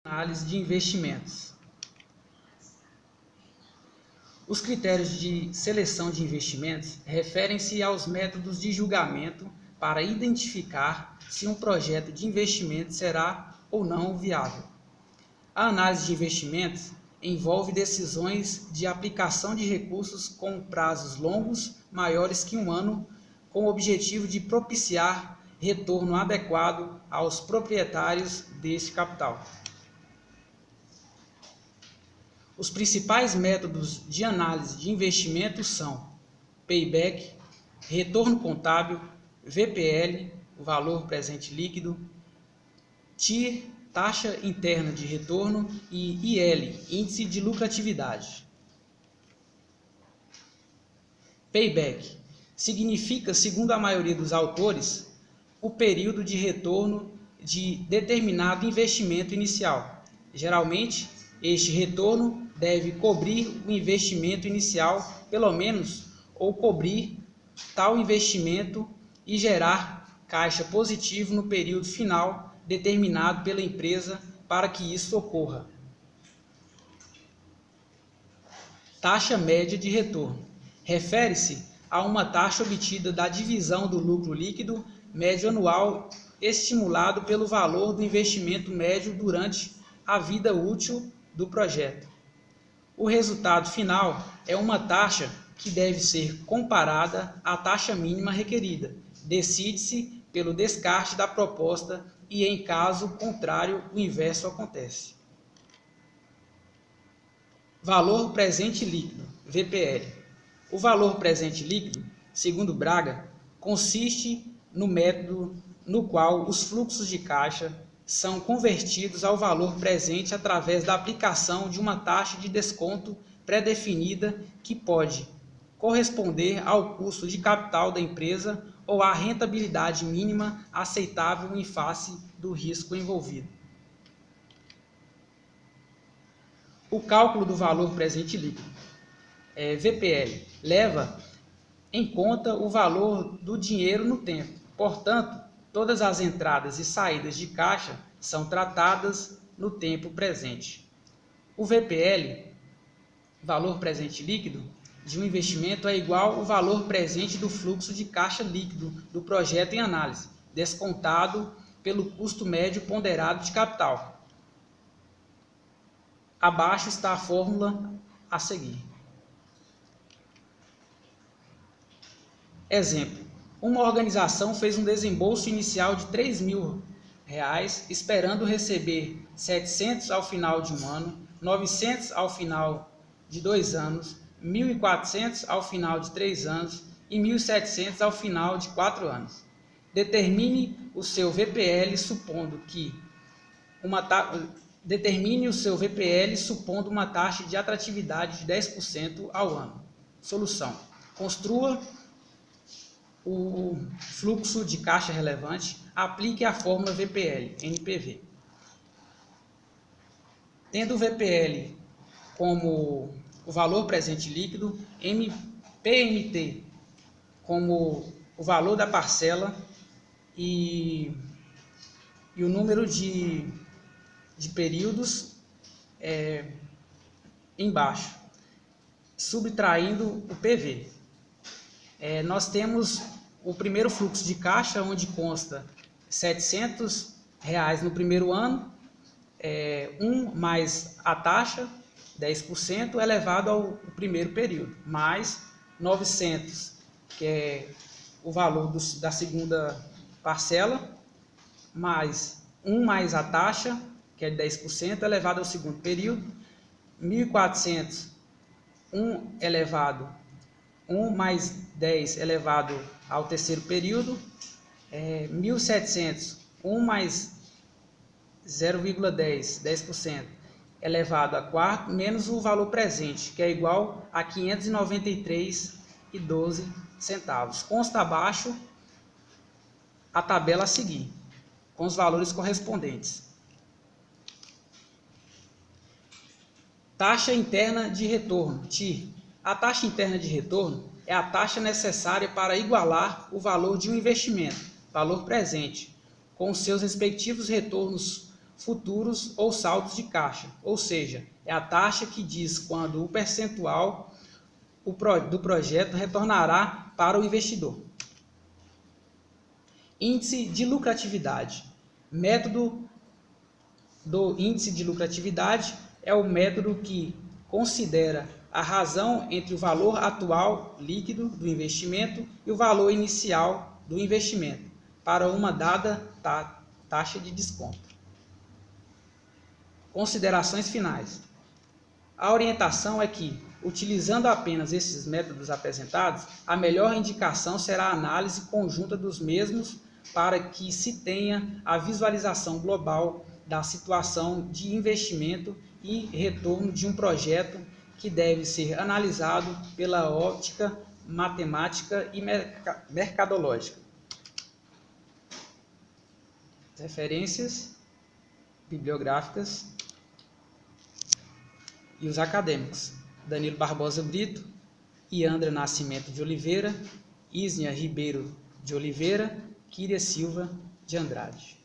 Análise de investimentos. Os critérios de seleção de investimentos referem-se aos métodos de julgamento para identificar se um projeto de investimento será ou não viável. A análise de investimentos envolve decisões de aplicação de recursos com prazos longos maiores que um ano, com o objetivo de propiciar retorno adequado aos proprietários deste capital. Os principais métodos de análise de investimento são payback, retorno contábil, VPL, valor presente líquido, TIR, taxa interna de retorno, e IL, índice de lucratividade. Payback significa, segundo a maioria dos autores, o período de retorno de determinado investimento inicial. Geralmente, este retorno deve cobrir o investimento inicial, pelo menos, ou cobrir tal investimento e gerar caixa positivo no período final determinado pela empresa para que isso ocorra. Taxa média de retorno. Refere-se a uma taxa obtida da divisão do lucro líquido médio anual estimulado pelo valor do investimento médio durante a vida útil do projeto. O resultado final é uma taxa que deve ser comparada à taxa mínima requerida. Decide-se pelo descarte da proposta e, em caso contrário, o inverso acontece. Valor presente líquido, VPL. O valor presente líquido, segundo Braga, consiste no método no qual os fluxos de caixa são convertidos ao valor presente através da aplicação de uma taxa de desconto pré-definida que pode corresponder ao custo de capital da empresa ou à rentabilidade mínima aceitável em face do risco envolvido. O cálculo do valor presente líquido, VPL, leva em conta o valor do dinheiro no tempo. Portanto, todas as entradas e saídas de caixa são tratadas no tempo presente. O VPL, valor presente líquido, de um investimento é igual ao valor presente do fluxo de caixa líquido do projeto em análise, descontado pelo custo médio ponderado de capital. Abaixo está a fórmula a seguir. Exemplo: uma organização fez um desembolso inicial de R$3.000, esperando receber 700 ao final de um ano, 900 ao final de 2 anos, 1.400 ao final de 3 anos e 1.700 ao final de 4 anos. Determine o seu VPL supondo uma taxa de atratividade de 10% ao ano. Solução: construa o fluxo de caixa relevante, aplique a fórmula VPL, NPV. Tendo o VPL como o valor presente líquido, PMT como o valor da parcela e o número de períodos embaixo, subtraindo o PV. Nós temos o primeiro fluxo de caixa, onde consta R$700 no primeiro ano, mais a taxa, 10%, elevado ao primeiro período, mais 900, que é o valor da segunda parcela, mais a taxa, que é 10%, elevado ao segundo período, 1.400, elevado 1 mais 10 elevado ao terceiro período, 1.700, 1 mais 0,10, 10%, elevado a quarto, menos o valor presente, que é igual a R$ 593,12. Consta abaixo a tabela a seguir, com os valores correspondentes. Taxa interna de retorno, TIR. A taxa interna de retorno é a taxa necessária para igualar o valor de um investimento, valor presente, com seus respectivos retornos futuros ou saldos de caixa, ou seja, é a taxa que diz quando o percentual do projeto retornará para o investidor. Índice de lucratividade. Método do índice de lucratividade é o método que considera a razão entre o valor atual líquido do investimento e o valor inicial do investimento para uma dada taxa de desconto. Considerações finais. A orientação é que, utilizando apenas esses métodos apresentados, a melhor indicação será a análise conjunta dos mesmos para que se tenha a visualização global da situação de investimento e retorno de um projeto que deve ser analisado pela ótica matemática e mercadológica. Referências bibliográficas e os acadêmicos: Danilo Barbosa Brito, Iandra Nascimento de Oliveira, Isnia Ribeiro de Oliveira, Kíria Silva de Andrade.